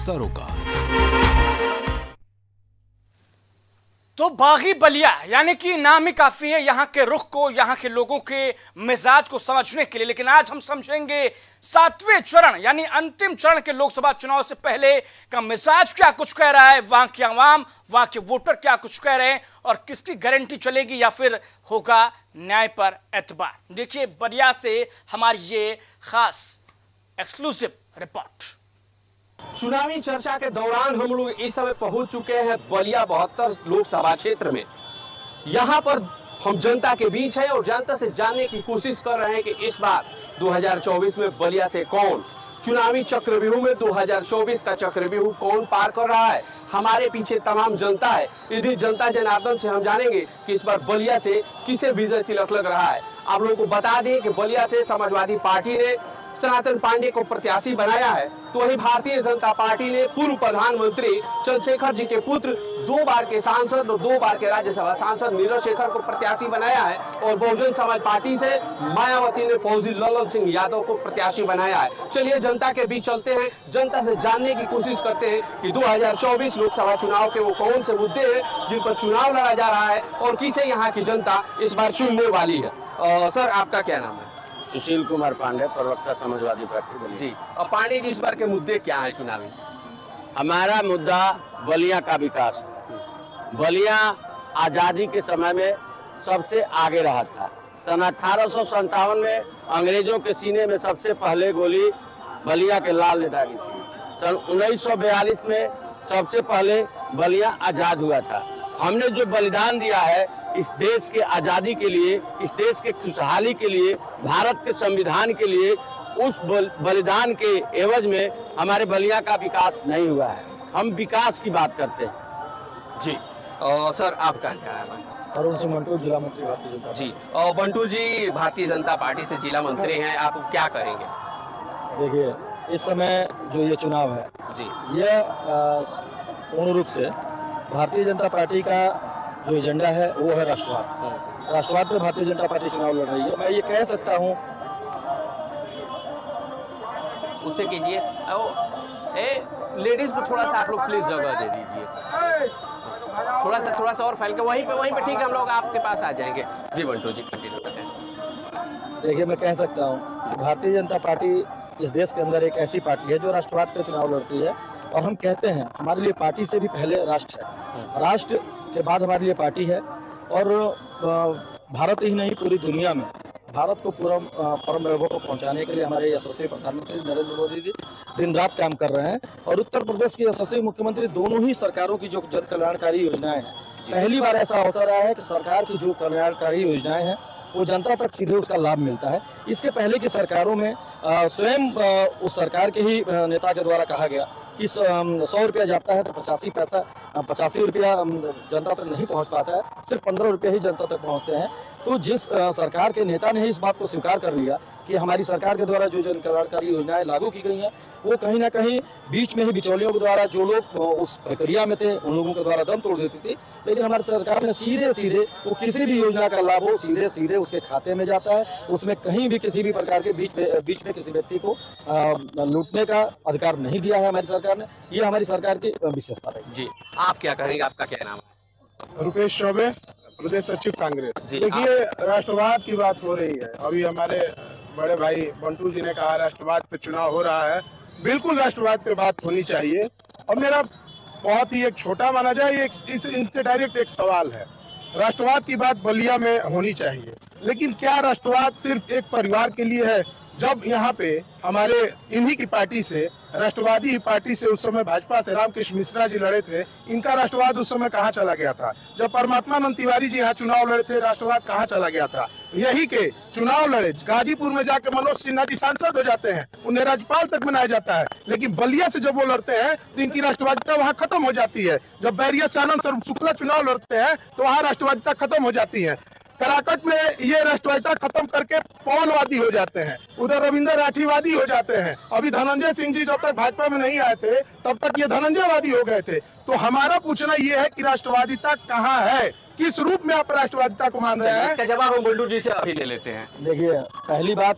सरोकार। तो बागी बलिया यानी कि नाम ही काफी है यहाँ के रुख को, यहाँ के लोगों के मिजाज को समझने के लिए। लेकिन आज हम समझेंगे 7वें चरण यानी अंतिम चरण के लोकसभा चुनाव से पहले का मिजाज क्या कुछ कह रहा है, वहां की आवाम, वहां के वोटर क्या कुछ कह रहे हैं और किसकी गारंटी चलेगी या फिर होगा न्याय पर एतबार। देखिए बलिया से हमारी ये खास एक्सक्लूसिव रिपोर्ट। चुनावी चर्चा के दौरान हम लोग इस समय पहुंच चुके हैं बलिया 72 लोकसभा क्षेत्र में। यहां पर हम जनता के बीच हैं और जनता से जानने की कोशिश कर रहे हैं कि इस बार 2024 में बलिया से कौन चुनावी चक्रव्यूह में 2024 का चक्रव्यूह कौन पार कर रहा है। हमारे पीछे तमाम जनता है, इन्हीं जनता जनार्दन से हम जानेंगे कि इस बार बलिया से किसे विजय तिलक लग रहा है। आप लोगों को बता दें कि बलिया से समाजवादी पार्टी ने सनातन पांडे को प्रत्याशी बनाया है, तो वही भारतीय जनता पार्टी ने पूर्व प्रधानमंत्री चंद्रशेखर जी के पुत्र 2 बार के सांसद और 2 बार के राज्यसभा सांसद नीरज शेखर को प्रत्याशी बनाया है और बहुजन समाज पार्टी से मायावती ने फौजी ललन सिंह यादव को प्रत्याशी बनाया है। चलिए जनता के बीच चलते हैं, जनता से जानने की कोशिश करते हैं कि 2024 लोकसभा चुनाव के वो कौन से मुद्दे हैं जिन पर चुनाव लड़ा जा रहा है और किसे यहाँ की जनता इस बार चुनने वाली है। सर आपका क्या नाम है? सुशील कुमार पांडे, प्रवक्ता समाजवादी पार्टी जी। और पांडे जी इस बार के मुद्दे क्या हैं चुनावी? हमारा मुद्दा बलिया का विकास है। बलिया आजादी के समय में सबसे आगे रहा था। सन 1857 में अंग्रेजों के सीने में सबसे पहले गोली बलिया के लाल ने दागी थी। सन 1942 में सबसे पहले बलिया आजाद हुआ था। हमने जो बलिदान दिया है इस देश के आजादी के लिए, इस देश के खुशहाली के लिए, भारत के संविधान के लिए, उस बलिदान के एवज में हमारे बलिया का विकास नहीं हुआ है। हम विकास की बात करते हैं। जी। सर आपका क्या है? अरुण सिंह मंटू, जिला मंत्री भारतीय जनता जी। और बंटू जी भारतीय जनता पार्टी से जिला मंत्री हैं, आप क्या कहेंगे? देखिए इस समय जो ये चुनाव है जी, यह पूर्ण रूप से भारतीय जनता पार्टी का जो एजेंडा है वो है राष्ट्रवाद। राष्ट्रवाद पे भारतीय जनता पार्टी चुनाव लड़ रही है। मैं ये कह सकता हूँ उससे कीजिए। लेडीज को थोड़ा सा आप लोग प्लीज जगह दे दीजिए, थोड़ा सा और फैल के वहीं पे ठीक है, हम लोग आपके पास आ जाएंगे। जी बंटू जी कंटिन्यू करें। देखिए मैं कह सकता हूँ भारतीय जनता पार्टी इस देश के अंदर एक ऐसी पार्टी है जो राष्ट्रवाद पे चुनाव लड़ती है और हम कहते हैं हमारे लिए पार्टी से भी पहले राष्ट्र है, राष्ट्र के बाद हमारे लिए पार्टी है। और भारत ही नहीं पूरी दुनिया में भारत को पूरा परम वैभव को पहुंचाने के लिए हमारे यशस्वी प्रधानमंत्री नरेंद्र मोदी जी दिन रात काम कर रहे हैं। और उत्तर प्रदेश के यशस्वी मुख्यमंत्री दोनों ही सरकारों की जो जन कल्याणकारी योजनाएं हैं, पहली बार ऐसा अवसर आया है कि सरकार की जो कल्याणकारी योजनाएं हैं वो जनता तक सीधे उसका लाभ मिलता है। इसके पहले की सरकारों में स्वयं उस सरकार के ही नेता के द्वारा कहा गया कि 100 रुपया जाता है तो 85 रुपया जनता तक नहीं पहुंच पाता है, सिर्फ 15 रुपये ही जनता तक पहुंचते हैं। तो जिस सरकार के नेता ने इस बात को स्वीकार कर लिया कि हमारी सरकार के द्वारा जो जन कल्याणकारी योजनाएं लागू की गई हैं वो कहीं ना कहीं बीच में ही बिचौलियों के द्वारा जो लोग उस प्रक्रिया में थे उन लोगों के द्वारा दम तोड़ देती थी, लेकिन हमारी सरकार ने सीधे वो किसी भी योजना का लाभ हो सीधे उसके खाते में जाता है। उसमें कहीं भी किसी भी प्रकार के बीच में किसी व्यक्ति को लूटने का अधिकार नहीं दिया है हमारी सरकार ने। ये हमारी सरकार की विशेषता है। जी आप क्या कहेंगे? आपका क्या नाम है? रुपेश चौबे, प्रदेश सचिव कांग्रेस। देखिए राष्ट्रवाद की बात हो रही है, अभी हमारे बड़े भाई बंटू जी ने कहा राष्ट्रवाद पे चुनाव हो रहा है। बिल्कुल राष्ट्रवाद पे बात होनी चाहिए और मेरा बहुत ही एक छोटा माना जाए इनसे डायरेक्ट एक सवाल है। राष्ट्रवाद की बात बलिया में होनी चाहिए, लेकिन क्या राष्ट्रवाद सिर्फ एक परिवार के लिए है? जब यहाँ पे हमारे इन्हीं की पार्टी से, राष्ट्रवादी पार्टी से उस समय भाजपा से रामकृष्ण मिश्रा जी लड़े थे, इनका राष्ट्रवाद उस समय कहाँ चला गया था? जब परमात्मानंद तिवारी जी यहाँ चुनाव लड़े थे, राष्ट्रवाद कहाँ चला गया था? यही के चुनाव लड़े, गाजीपुर में जाकर मनोज सिन्हा जी सांसद हो जाते हैं, उन्हें राज्यपाल तक बनाया जाता है, लेकिन बलिया से जब वो लड़ते हैं तो इनकी राष्ट्रवादिता वहाँ खत्म हो जाती है। जब बैरिया से आनंद शुक्ला चुनाव लड़ते हैं तो वहाँ राष्ट्रवादिता खत्म हो जाती है। कराकट में ये राष्ट्रवादिता खत्म करके पवनवादी हो जाते हैं, उधर रविंद्र राठीवादी हो जाते हैं। अभी धनंजय सिंह जी जब तक भाजपा में नहीं आए थे तब तक ये धनंजयवादी हो गए थे। तो हमारा पूछना ये है कि राष्ट्रवादिता कहाँ है, किस रूप में आप राष्ट्रवादिता को मान रहे हैं? इसका जवाब हम बंटू जी से अभी ले लेते हैं। देखिए, पहली बात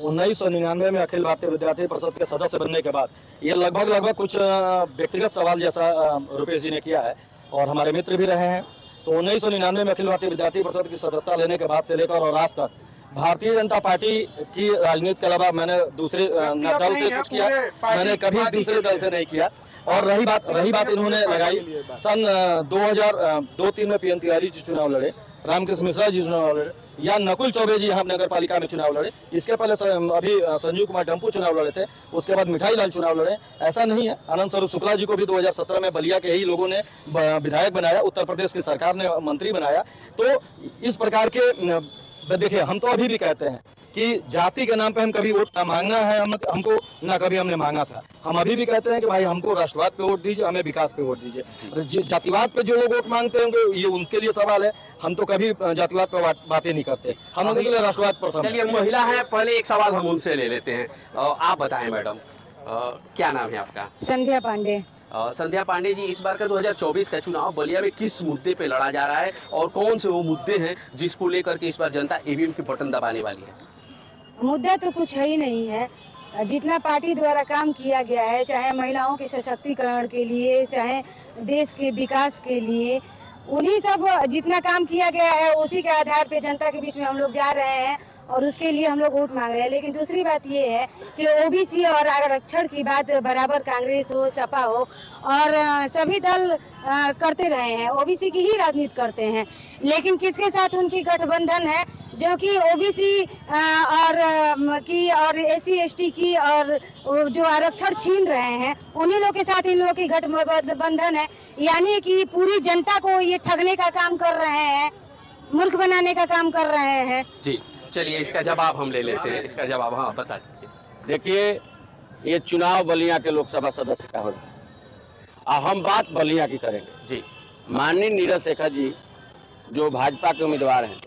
1999 में अखिल भारतीय विद्यार्थी परिषद के सदस्य बनने के बाद ये लगभग कुछ व्यक्तिगत सवाल जैसा रुपेश जी ने किया है और हमारे मित्र भी रहे हैं। तो 1999 में अखिल भारतीय विद्यार्थी परिषद की सदस्यता लेने के बाद से लेकर और आज तक भारतीय जनता पार्टी की राजनीति के अलावा मैंने दूसरे दल से कुछ किया, मैंने कभी दूसरे दल से नहीं किया। और रही बात इन्होंने लगाई सन 2002-3 में पीएन तिवारी जी चुनाव लड़े, रामकृष्ण मिश्रा जी चुनाव लड़े, या नकुल चौबे जी यहाँ नगर पालिका में चुनाव लड़े। इसके पहले अभी संजीव कुमार डम्पू चुनाव लड़े थे, उसके बाद मिठाई लाल चुनाव लड़े। ऐसा नहीं है, आनंद स्वरूप शुक्ला जी को भी 2017 में बलिया के ही लोगों ने विधायक बनाया, उत्तर प्रदेश की सरकार ने मंत्री बनाया। तो इस प्रकार के देखिए, हम तो अभी भी कहते हैं कि जाति के नाम पे हम कभी वोट ना मांगना है, हमको ना कभी हमने मांगा था। हम अभी भी कहते हैं कि भाई हमको राष्ट्रवाद पे वोट दीजिए, हमें विकास पे वोट दीजिए। जातिवाद पे जो लोग वोट मांगते होंगे ये उनके लिए सवाल है, हम तो कभी जातिवाद पे बातें नहीं करते, हम लोगों के लिए राष्ट्रवाद पसंद। चलिए, महिला है, पहले एक सवाल हम उनसे ले लेते हैं। आप बताएं मैडम, क्या नाम है आपका? संध्या पांडे। संध्या पांडे जी, इस बार का 2024 का चुनाव बलिया में किस मुद्दे पे लड़ा जा रहा है और कौन से वो मुद्दे हैं जिसको लेकर के इस बार जनता ईवीएम की बटन दबाने वाली है? मुद्दा तो कुछ है ही नहीं है। जितना पार्टी द्वारा काम किया गया है, चाहे महिलाओं के सशक्तिकरण के लिए, चाहे देश के विकास के लिए, उन्हीं सब जितना काम किया गया है उसी के आधार पे जनता के बीच में हम लोग जा रहे हैं और उसके लिए हम लोग वोट मांग रहे हैं। लेकिन दूसरी बात ये है कि ओबीसी और आरक्षण की बात बराबर कांग्रेस हो, सपा हो और सभी दल करते रहे हैं, ओबीसी की ही राजनीति करते हैं। लेकिन किसके साथ उनकी गठबंधन है जो कि ओबीसी और एससी एसटी की और जो आरक्षण छीन रहे हैं उन्हीं लोग के साथ इन लोगों की गठबंधन है। यानी कि पूरी जनता को ये ठगने का काम कर रहे हैं, मुल्क बनाने का काम कर रहे हैं। जी, चलिए इसका जवाब हम ले लेते हैं। इसका जवाब हाँ बता दीजिए। देखिए, ये चुनाव बलिया के लोकसभा सदस्य का हो रहा है और हम बात बलिया की करेंगे। जी, माननीय नीरज शेखर जी जो भाजपा के उम्मीदवार हैं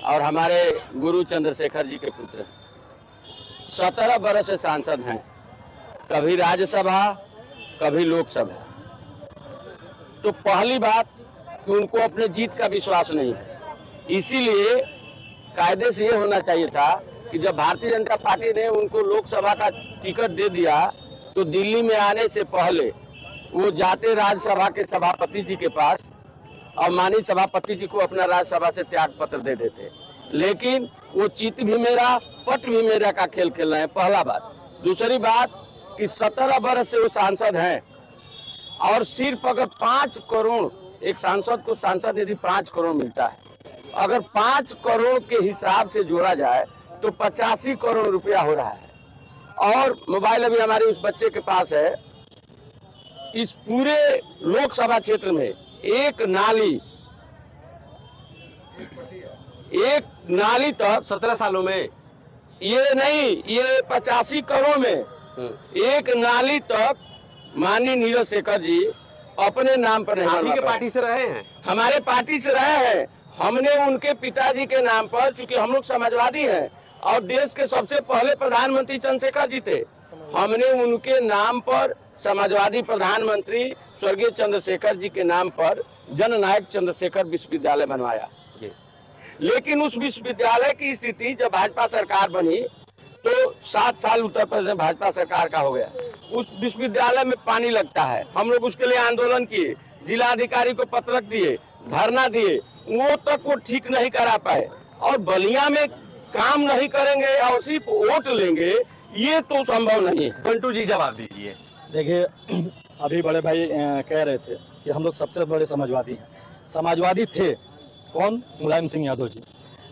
और हमारे गुरु चंद्रशेखर जी के पुत्र हैं, 17 बरस से सांसद हैं, कभी राज्यसभा कभी लोकसभा। तो पहली बात कि उनको अपने जीत का विश्वास नहीं है, इसीलिए कायदे से ये होना चाहिए था कि जब भारतीय जनता पार्टी ने उनको लोकसभा का टिकट दे दिया तो दिल्ली में आने से पहले वो जाते राज्यसभा के सभापति जी के पास और माननीय सभापति जी को अपना राज्यसभा से त्याग पत्र दे देते। लेकिन वो चित भी मेरा पट भी मेरा का खेल खेल रहे हैं, पहला बात। दूसरी बात कि 17 बरस से वो सांसद हैं और सिर्फ अगर 5 करोड़ एक सांसद को सांसद यदि 5 करोड़ मिलता है, अगर 5 करोड़ के हिसाब से जोड़ा जाए तो 85 करोड़ रुपया हो रहा है। और मोबाइल अभी हमारे उस बच्चे के पास है। इस पूरे लोकसभा क्षेत्र में एक नाली तक 17 सालों में, ये नहीं, ये 85 करोड़ में एक नाली तक माननीय नीरज शेखर जी अपने नाम पर नहीं। आप ही के पार्टी से रहे हैं? हमारे पार्टी से रहे हैं। हमने उनके पिताजी के नाम पर, चूंकि हम लोग समाजवादी हैं और देश के सबसे पहले प्रधानमंत्री चंद्रशेखर जी थे, हमने उनके नाम पर समाजवादी प्रधानमंत्री स्वर्गीय चंद्रशेखर जी के नाम पर जननायक चंद्रशेखर विश्वविद्यालय बनवाया। लेकिन उस विश्वविद्यालय की स्थिति जब भाजपा सरकार बनी तो 7 साल उत्तर प्रदेश में भाजपा सरकार का हो गया। उस विश्वविद्यालय में पानी लगता है, हम लोग उसके लिए आंदोलन किए, जिलाधिकारी को पत्रक दिए, धरना दिए, वो तक वो ठीक नहीं करा पाए। और बलिया में काम नहीं करेंगे और सिर्फ वोट लेंगे, ये तो संभव नहीं है। बंटू जी जवाब दीजिए। देखिए, अभी बड़े भाई कह रहे थे कि हम लोग सबसे बड़े समाजवादी हैं। समाजवादी थे कौन? मुलायम सिंह यादव जी।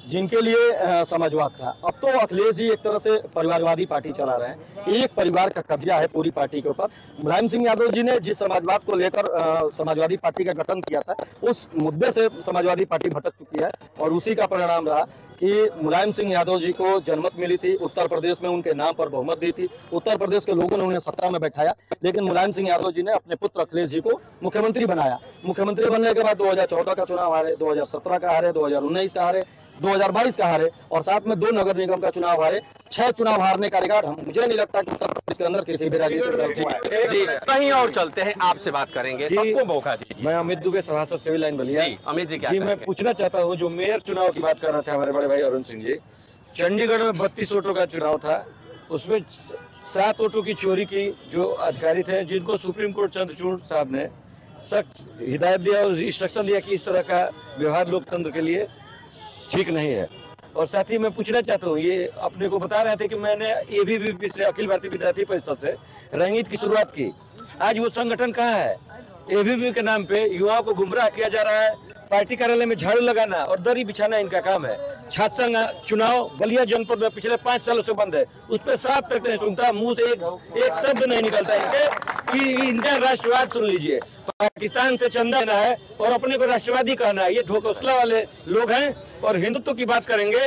जिनके लिए समाजवाद था। अब तो अखिलेश जी एक तरह से परिवारवादी पार्टी चला रहे हैं, एक परिवार का कब्जा है पूरी पार्टी के ऊपर। मुलायम सिंह यादव जी ने जिस समाजवाद को लेकर समाजवादी पार्टी का गठन किया था, उस मुद्दे से समाजवादी पार्टी भटक चुकी है और उसी का परिणाम रहा कि मुलायम सिंह यादव जी को जनमत मिली थी, उत्तर प्रदेश में उनके नाम पर बहुमत दी थी, उत्तर प्रदेश के लोगों ने उन्हें सत्ता में बैठाया, लेकिन मुलायम सिंह यादव जी ने अपने पुत्र अखिलेश जी को मुख्यमंत्री बनाया। मुख्यमंत्री बनने के बाद 2014 का चुनाव हारे, 2017 का हारे, 2019 का हारे, 2022 का हारे और साथ में 2 नगर निगम का चुनाव हारे। 6 चुनाव हारने का रिकॉर्ड मुझे नहीं लगता कि उत्तर प्रदेश के अंदर किसी भी राजनीतिक दल को है। जी कहीं और चलते हैं, आपसे बात करेंगे, सबको मौका दीजिए। मैं अमित दुबे, सभासद सिविल लाइन बलिया। अमित जी क्या जी मैं पूछना चाहता हूँ, जो मेयर चुनाव की बात कर रहे थे हमारे बड़े भाई अरुण सिंह जी, चंडीगढ़ में 32 ऑटो का चुनाव था, उसमें 7 ऑटो की चोरी की जो अधिकारी थे, जिनको सुप्रीम कोर्ट चंद्रचूड़ साहब ने सख्त हिदायत दिया और इंस्ट्रक्शन दिया कि इस तरह का व्यवहार लोकतंत्र के लिए ठीक नहीं है। और साथ ही मैं पूछना चाहता हूँ, ये अपने को बता रहे थे कि मैंने ABVP से, अखिल भारतीय विद्यार्थी परिषद से रंगीत की शुरुआत की। आज वो संगठन कहाँ है? ABVP के नाम पे युवाओं को गुमराह किया जा रहा है, पार्टी कार्यालय में झाड़ू लगाना और दरी बिछाना इनका काम है। छात्र संघ चुनाव बलिया जनपद में पिछले 5 सालों से बंद है, उस पर साफ तक नहीं सुनता, मुंह से एक शब्द नहीं निकलता इनके कि इनका राष्ट्रवाद सुन लीजिए। पाकिस्तान से चंदा लेना है और अपने को राष्ट्रवादी कहना है, ये ढोकसला वाले लोग हैं। और हिंदुत्व की बात करेंगे,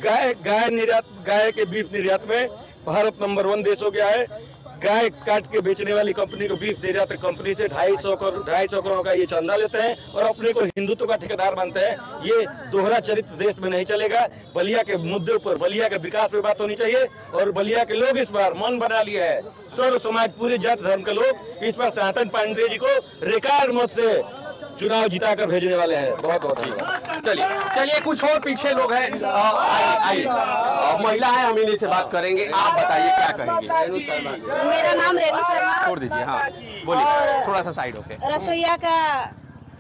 गाय के बीफ निर्यात में भारत नंबर 1 देश हो गया है। गाय काट के बेचने वाली कंपनी को बीफ निर्यात कंपनी से 250 करोड़ का ये चंदा लेते हैं और अपने को हिंदुत्व का ठेकेदार मानते हैं। ये दोहरा चरित्र देश में नहीं चलेगा। बलिया के मुद्दे पर, बलिया के विकास पे बात होनी चाहिए और बलिया के लोग इस बार मन बना लिया है, सर्व समाज, पूरे जाति धर्म के लोग इस बार सनातन पांडे जी को रिकॉर्ड मत से चुनाव जिताकर भेजने वाले हैं। बहुत बहुत चलिए कुछ और पीछे लोग हैं, आइए महिला है, हम इन्हीं से बात करेंगे। आप बताइए क्या कहेंगे? मेरा नाम रेणु शर्मा। छोड़ दीजिए, हाँ बोलिए, थोड़ा सा साइड होके। रसोईया का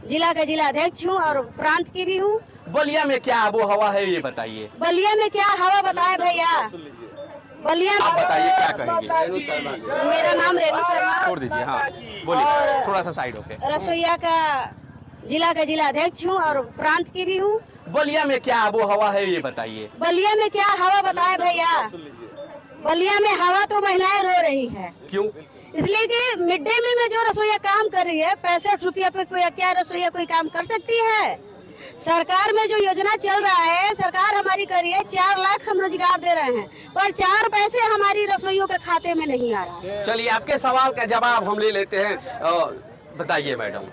जिला अध्यक्ष हूँ और प्रांत की भी हूँ। बलिया में क्या आबो हवा है, ये बताइए। बलिया में क्या हवा बताए भैया? बलिया आप बताइए क्या कहेंगे? मेरा नाम रेणु शर्मा। छोड़ दीजिए, हाँ बोलिए, थोड़ा सा साइड होके। रसोईया का जिला अध्यक्ष हूँ और प्रांत की भी हूँ। बलिया में क्या आबो हवा है, ये बताइए। बलिया में क्या हवा बताए भैया? बलिया में हवा तो महिलाएं रो रही है। क्यों? इसलिए कि मिड डे मील में जो रसोईया काम कर रही है, 65 रुपया पे क्या रसोईया कोई काम कर सकती है? सरकार में जो योजना चल रहा है, सरकार हमारी कर रही है, 4 लाख हम रोजगार दे रहे हैं, पर 4 पैसे हमारी रसोइयों के खाते में नहीं आ रहा। चलिए आपके सवाल का जवाब हम ले लेते हैं, बताइए मैडम।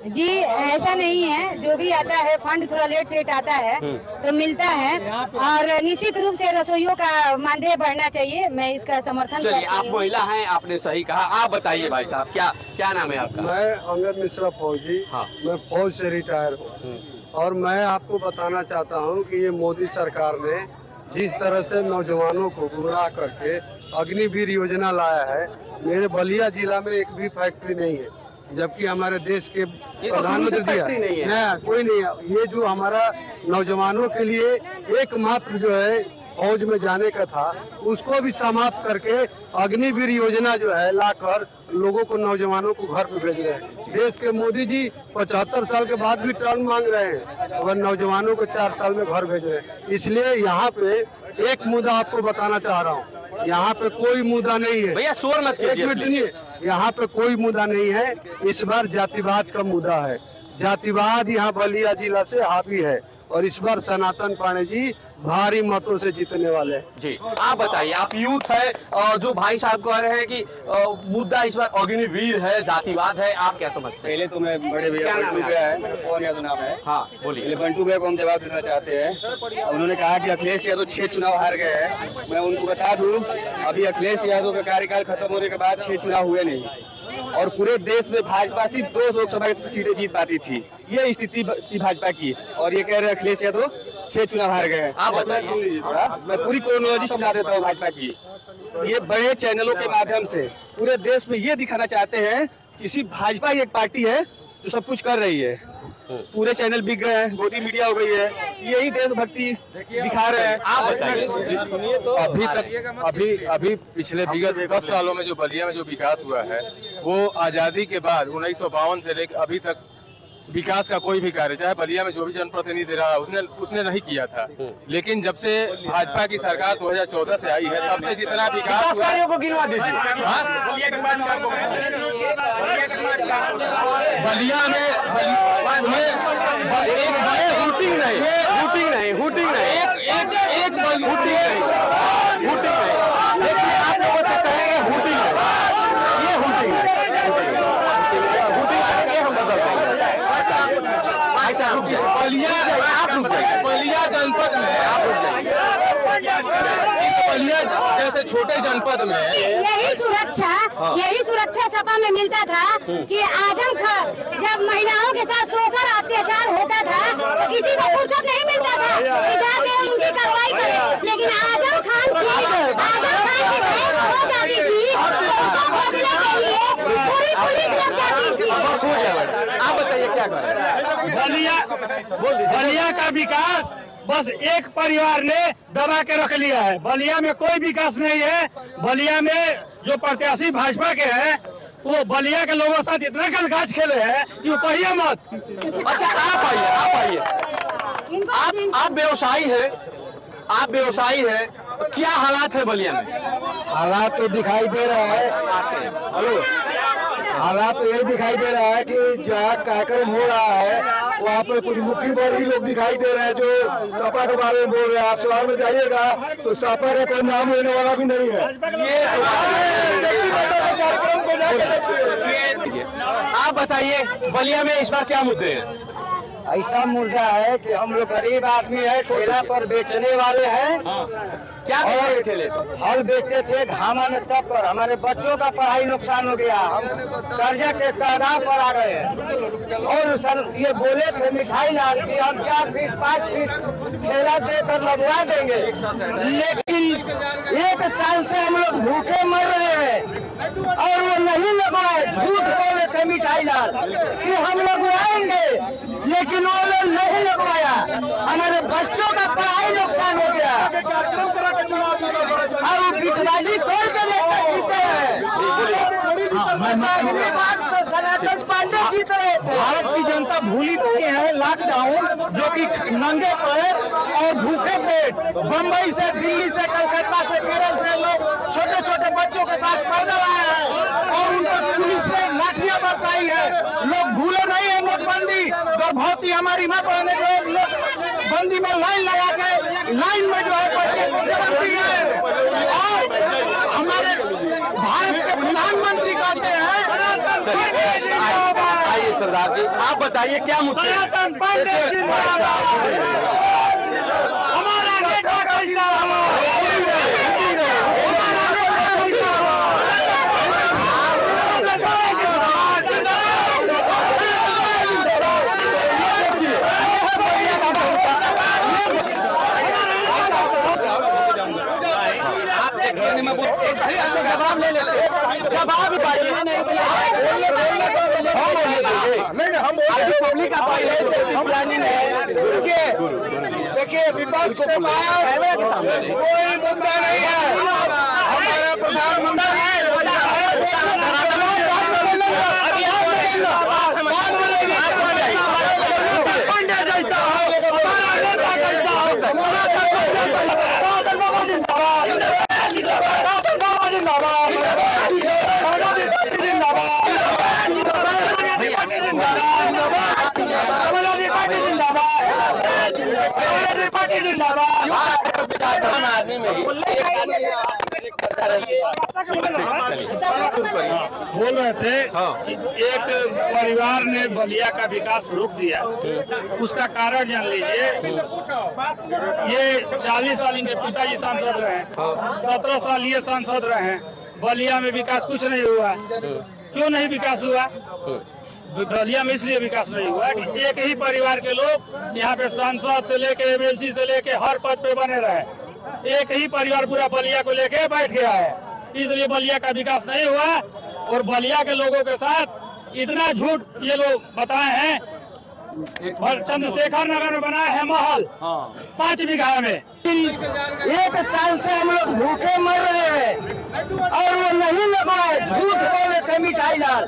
जी ऐसा नहीं है, जो भी आता है फंड थोड़ा लेट सेट आता है तो मिलता है और निश्चित रूप से रसोइयों का मानदेय बढ़ना चाहिए, मैं इसका समर्थन करती हूं। चलिए आप महिला हैं, आपने सही कहा। आप बताइए भाई साहब, क्या नाम है आपका? मैं अंगद मिश्रा फौजी। हाँ। मैं फौज से रिटायर हूँ और मैं आपको बताना चाहता हूँ कि ये मोदी सरकार ने जिस तरह से नौजवानों को गुमराह करके अग्निवीर योजना लाया है, मेरे बलिया जिला में एक भी फैक्ट्री नहीं है, जबकि हमारे देश के प्रधानमंत्री दिया नहीं, कोई नहीं है। ये जो हमारा नौजवानों के लिए एकमात्र जो है फौज में जाने का था, उसको भी समाप्त करके अग्निवीर योजना जो है लाकर लोगों को, नौजवानों को घर पे भेज रहे हैं। देश के मोदी जी 75 साल के बाद भी टर्न मांग रहे हैं और नौजवानों को 4 साल में घर भेज रहे हैं। इसलिए यहाँ पे एक मुद्दा आपको बताना चाह रहा हूँ, यहाँ पे कोई मुद्दा नहीं है। भैया शोर मत कीजिए। 1 मिनट सुनिए, यहाँ पे कोई मुद्दा नहीं है, इस बार जातिवाद का मुद्दा है। जातिवाद यहाँ बलिया जिला से हावी है और इस बार सनातन पांडे जी भारी मतों से जीतने वाले हैं। जी आप बताइए, आप यूथ है और जो भाई साहब कह रहे हैं कि मुद्दा इस बार अग्निवीर है, जातिवाद है, आप क्या समझते हैं? पहले तो मैं बड़े भैया बंटू भैया है, मेरा पवन यादव नाम है। हाँ बोलिए। बंटू भैया को हम जवाब देना चाहते हैं। उन्होंने कहा कि अखिलेश यादव 6 चुनाव हार गए हैं। मैं उनको बता दूं, अभी अखिलेश यादव का कार्यकाल खत्म होने के बाद 6 चुनाव हुए नहीं और पूरे देश में भाजपा सिर्फ 2 लोकसभा सीटें जीत पाती थी। ये स्थिति थी भाजपा की और ये कह रहे हैं अखिलेश यादव 6 चुनाव हार गए हैं। आप बताइए थोड़ा, मैं पूरी क्रोनोलॉजी समझा देता हूँ भाजपा की। ये बड़े चैनलों के माध्यम से पूरे देश में ये दिखाना चाहते हैं कि सिर्फ भाजपा ही एक पार्टी है जो सब कुछ कर रही है। पूरे चैनल बिक गए हैं, गोदी मीडिया हो गई है, यही देशभक्ति दिखा रहे हैं। आप बताइए। तो अभी पिछले विगत 10 सालों में जो बलिया में जो विकास हुआ है, वो आज़ादी के बाद 1952 से लेकर अभी तक विकास का कोई भी कार्य, चाहे बलिया में जो भी जनप्रतिनिधि रहा उसने नहीं किया था। लेकिन जब से भाजपा की सरकार 2014 से आई है तब से जितना विकास कार्यों को गिनवा दीजिए। बलिया में हुटिंग नहीं देखिए आप लोगों से कहेंगे हुटिंग है, ये हुटिंग है, हुटिंग करेंगे हम बदल देंगे। ऐसा बलिया जनपद में इस बलिया जैसे छोटे जनपद में यही सुरक्षा सपा में मिलता था कि आजम खान जब महिलाओं के साथ शोषण अत्याचार होता था तो किसी को फुर्सत नहीं मिलता था कि जाके उनकी कार्रवाई करे, लेकिन आजम खान की भैंस हो जाती थी तो उसको खोजने के लिए पूरी पुलिस लग जाती थी। बस हो गया। आप बताइए क्या करें? बलिया का विकास बस एक परिवार ने दबा के रख लिया है। बलिया में कोई विकास नहीं है। बलिया में जो प्रत्याशी भाजपा के हैं वो बलिया के लोगों के साथ इतना गलगाज खेले हैं कि वो कहिए मत। अच्छा आप आइए आप व्यवसायी हैं, तो क्या हालात है बलिया में? हालात तो दिखाई दे रहा है, हालात तो यही दिखाई दे रहा है कि जहाँ कार्यक्रम हो रहा है वहाँ पे कुछ मुट्ठी भर ही लोग दिखाई दे रहे हैं जो सपा के बारे में बोल रहे हैं। आप शहर में जाइएगा तो सपा का कोई नाम लेने वाला भी नहीं है। आप बताइए बलिया में इस बार क्या मुद्दे हैं? ऐसा मुद्दा है कि हम लोग गरीब आदमी है, ठेला पर बेचने वाले हैं। क्या ठेले फल बेचते थे घामा में, तब पर हमारे बच्चों का पढ़ाई नुकसान हो गया, हम कर्जा के कगार पर आ गए हैं। और सर ये बोले थे मिठाई लाल कि हम 4 फीट 5 फीट ठेला देकर लगवा देंगे, लेकिन 1 साल से हम लोग भूखे मर रहे हैं और वो नहीं लगवाए। झूठ बोले थे मिठाई लाल कि हम लगवाएंगे, लेकिन वो लोग नहीं लगवाया। हमारे बच्चों का पढ़ाई नुकसान हो गया और वो बिकबाजी खोल के लेकर जीते हैं। तो सनातन पांडे जीत रहे थे। भारत की जनता भूली नहीं है लॉकडाउन, जो कि नंगे पैर और भूखे पेट बम्बई से, दिल्ली से, कलकत्ता से, केरल से लोग छोटे छोटे बच्चों के साथ पैदल आए हैं और उन पर पुलिस ने लाठियां बरसाई है। लोग भूले नहीं है नोटबंदी, गर्भवती हमारी माँ बहने जो लोग बंदी में लाइन लगा के लाइन में जो है बच्चे को जबरती है। और हमारे भारत के प्रधानमंत्री कहते हैं। आइए सरदार जी आप बताइए क्या मुद्दे? हमारा बेटा कैसा जवाब ले लेते, जवाब पाइए। हम पब्लिक का देखिए विपक्ष के पास कोई मुद्दा नहीं है। हमारा प्रधानमंत्री आदमी में बोल रहे थे कि एक परिवार ने बलिया का विकास रोक दिया। उसका कारण जान लीजिए, ये 40 साल इनके पिताजी सांसद रहे, 17 साल ये सांसद रहे। बलिया में विकास कुछ नहीं हुआ। क्यों नहीं विकास हुआ? बलिया में इसलिए विकास नहीं हुआ कि एक ही परिवार के लोग यहाँ पे सांसद से लेके एमएलसी से लेके हर पद पे बने रहे। एक ही परिवार पूरा बलिया को लेके बैठ गया है, इसलिए बलिया का विकास नहीं हुआ। और बलिया के लोगों के साथ इतना झूठ ये लोग बताए हैं। चंद्रशेखर नगर में बनाया है महल 5 बीघा में। 1 साल से हम लोग भूखे मर रहे हैं और वो नहीं लगवाए। झूठ बोले थे मिठाई लाल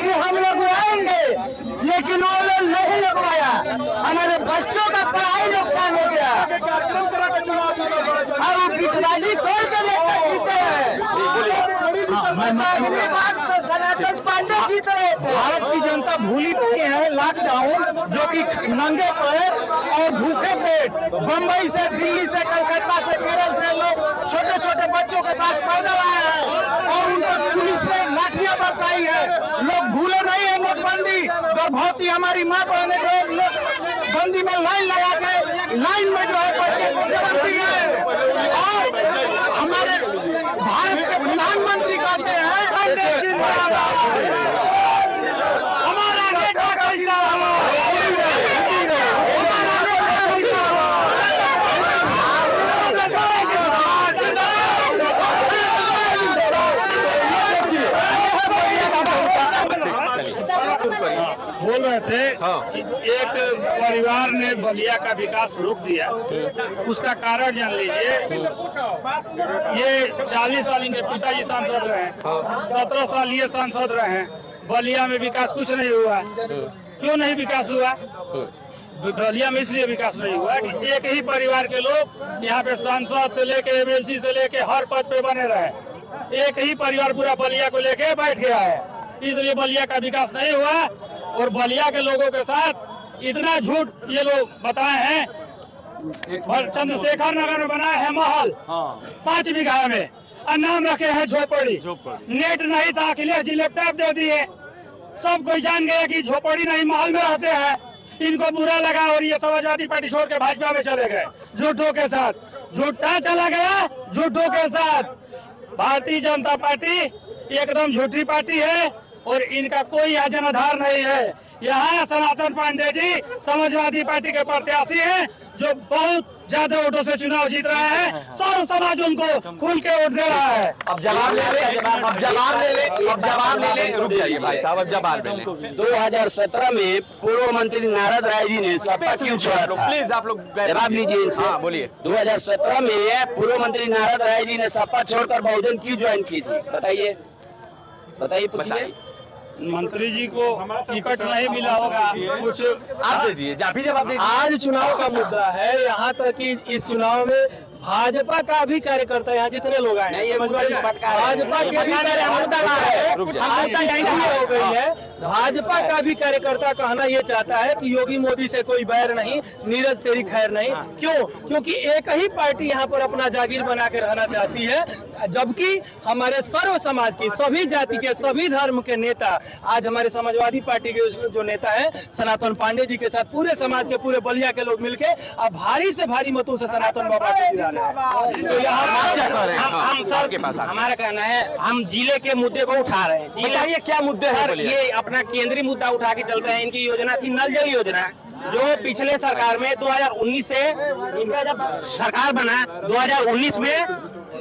कि हम लगवाएंगे, लगवाएंगे, लेकिन वो लोग नहीं लगवाया। हमारे बच्चों का पढ़ाई नुकसान हो गया और बिकबाजी कोई के लेकर जीते हैं। अगली बार तो सनातन पांडे जीत रहे थे। भारत की जनता भूली नहीं है लॉकडाउन, जो कि नंगे पैर और भूखे पेट बम्बई से, दिल्ली से, कलकत्ता से, केरल से लोग छोटे छोटे बच्चों के साथ पैदल आए हैं और उन पर पुलिस ने लाठियां बरसाई है। लोग भूले नहीं है नोटबंदी। गर्भवती हमारी माँ बहने जो लोग बंदी में लाइन लगा के लाइन में जो है बच्चे को जबरती है। और हमारे भारत के प्रधानमंत्री कहते हैं हमारा नेता कैसा बोल रहे थे कि एक परिवार ने बलिया का विकास रोक दिया, उसका कारण जान लीजिए। ये 40 साल इनके पिताजी सांसद रहे हैं, 17 साल ये सांसद रहे हैं। बलिया में विकास कुछ नहीं हुआ। क्यों नहीं विकास हुआ? बलिया में इसलिए विकास नहीं हुआ कि एक ही परिवार के लोग यहाँ पे सांसद से लेके एमएलसी से लेके हर पद पे बने रहे। एक ही परिवार पूरा बलिया को लेके बैठ गया है, इसलिए बलिया का विकास नहीं हुआ। और बलिया के लोगों के साथ इतना झूठ ये लोग बताए हैं। चंद्रशेखर नगर में बनाया है महल 5 बीघा में और नाम रखे हैं झोपड़ी। नेट नहीं था, अखिलेश जी लैपटॉप दे दिए। सब कोई जान गया कि झोपड़ी नहीं महल में रहते हैं। इनको बुरा लगा और ये समाजवादी पार्टी छोड़ के भाजपा में चले गए झूठों के साथ। झूठा चला गया झूठों के साथ। भारतीय जनता पार्टी एकदम झूठी पार्टी है और इनका कोई यहाँ जनाधार नहीं है। यहाँ सनातन पांडे जी समाजवादी पार्टी के प्रत्याशी हैं जो बहुत ज्यादा वोटों से चुनाव जीत रहे हैं। सारा समाज उनको खुल के वोट दे रहा है। अब जवाब ले ले। रुक जाइए भाई साहब, अब जवाब ले ले। 2017 में पूर्व मंत्री नारद राय जी ने सपा क्यों छोड़ा था? प्लीज आप लोग जवाब लीजिए इनसे। हाँ, बोलिए। 2017 में पूर्व मंत्री नारद राय जी ने सपा छोड़कर बहुजन क्यों ज्वाइन की थी? बताइए पूछिए। मंत्री जी को टिकट नहीं मिला होगा, कुछ आप दे दीजिए, जवाब दीजिए। आज चुनाव का मुद्दा है। यहाँ तक कि इस चुनाव में भाजपा का भी कार्यकर्ता, यहाँ जितने लोग आए हैं भाजपा के भी हो गई है। भाजपा का भी कार्यकर्ता कहना ये चाहता है कि योगी मोदी से कोई बैर नहीं, नीरज तेरी खैर नहीं। क्यों? क्योंकि एक ही पार्टी यहाँ पर अपना जागीर बना के रहना चाहती है, जबकि हमारे सर्व समाज की, सभी जाति के, सभी धर्म के नेता, आज हमारे समाजवादी पार्टी के जो नेता है सनातन पांडे जी के साथ पूरे समाज के, पूरे बलिया के लोग मिलके अब भारी से भारी मतों से सनातन बाबा को जिता रहे हैं। तो यहाँ हम सर के पास हमारा कहना है, हम जिले के मुद्दे को उठा रहे हैं। बताइए क्या मुद्दे हैं? ये अपना केंद्रीय मुद्दा उठा के चलते हैं। इनकी योजना थी नल जल योजना, जो पिछले सरकार में 2019 से इनका जब सरकार बना 2019 में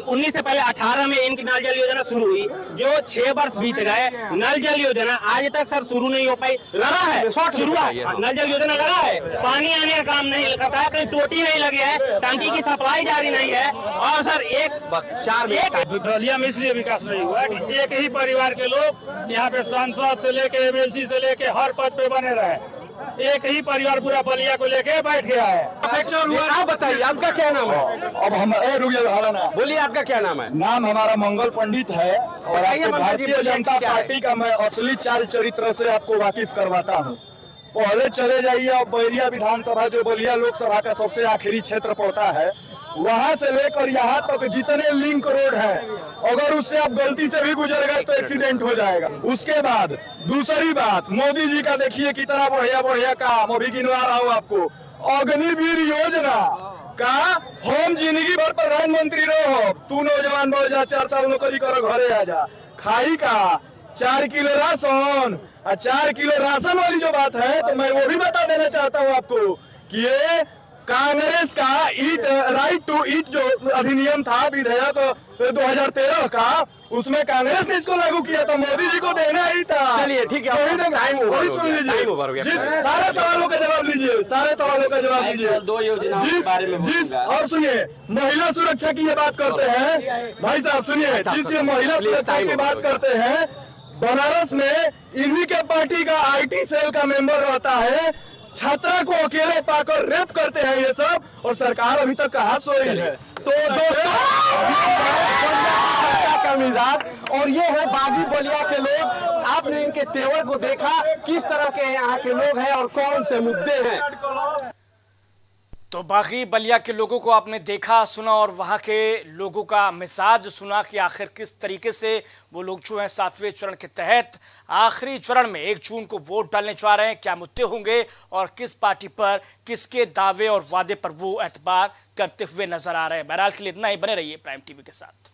19 से पहले 18 में इनकी नल जल योजना शुरू हुई, जो 6 वर्ष बीत गए। नल जल योजना आज तक सर शुरू नहीं हो पाई। लगा है शुरू, नल जल योजना लगा है, पानी आने का काम नहीं करता है, कहीं टोटी नहीं लगी है, टंकी की सप्लाई जारी नहीं है। और सर एक बस 4 मिनट बलिया में इसलिए विकास नहीं हुआ कि एक ही परिवार के लोग यहाँ पे सांसद से लेके एमएलसी से लेके हर पद पे बने रहे। एक ही परिवार पूरा बलिया को लेके बैठ गया है। आप बताइए आपका क्या नाम है? अब हम बोलिए आपका क्या नाम है? नाम हमारा मंगल पंडित है और आपको भारतीय जनता पार्टी का मैं असली चाल चरित्र से आपको वाकिफ करवाता हूँ। पहले चले जाइए और बैरिया विधानसभा, जो बलिया लोकसभा का सबसे आखिरी क्षेत्र पड़ता है, वहां से लेकर यहाँ तक जितने लिंक रोड है, अगर उससे आप गलती से भी गुजर गए तो एक्सीडेंट हो जाएगा। उसके बाद दूसरी बात, मोदी जी का देखिए कितना बढ़िया काम, अभी गिनवा रहा हूँ आपको। अग्निवीर योजना का हम जिंदगी भर प्रधानमंत्री रहो, तू नौजवान बढ़ जा, 4 साल नौकरी करो, घरे आ जा। खाई का 4 किलो राशन, 4 किलो राशन वाली जो बात है, तो मैं वो भी बता देना चाहता हूँ आपको कि ये कांग्रेस का राइट टू ईट जो अधिनियम था, विधेयक 2013 का, उसमें कांग्रेस ने इसको लागू किया था, मोदी जी को देना ही था। चलिए ठीक है, सुन लीजिए, सारे सवालों का जवाब लीजिए, सारे सवालों का जवाब लीजिए। 2 योजनाओं के बारे में जिस और सुनिए, महिला सुरक्षा की ये बात करते हैं भाई साहब, सुनिए, जिस ये महिला सुरक्षा की बात करते हैं, बनारस में इन्हीं के पार्टी का आईटी सेल का मेंबर रहता है। छात्रा को अकेले पाकर रेप करते हैं ये सब, और सरकार अभी तक कहाँ सोई है। तो दोस्तों का मिजाज, और ये है बागी बलिया के लोग। आपने इनके तेवर को देखा, किस तरह के यहाँ के लोग हैं और कौन से मुद्दे हैं। तो बागी बलिया के लोगों को आपने देखा, सुना, और वहां के लोगों का मिजाज सुना कि आखिर किस तरीके से वो लोग जो हैं 7वें चरण के तहत आखिरी चरण में 1 जून को वोट डालने जा रहे हैं, क्या मुद्दे होंगे और किस पार्टी पर किसके दावे और वादे पर वो एतबार करते हुए नजर आ रहे हैं। बहरहाल के लिए इतना ही, बने रहिए प्राइम टीवी के साथ।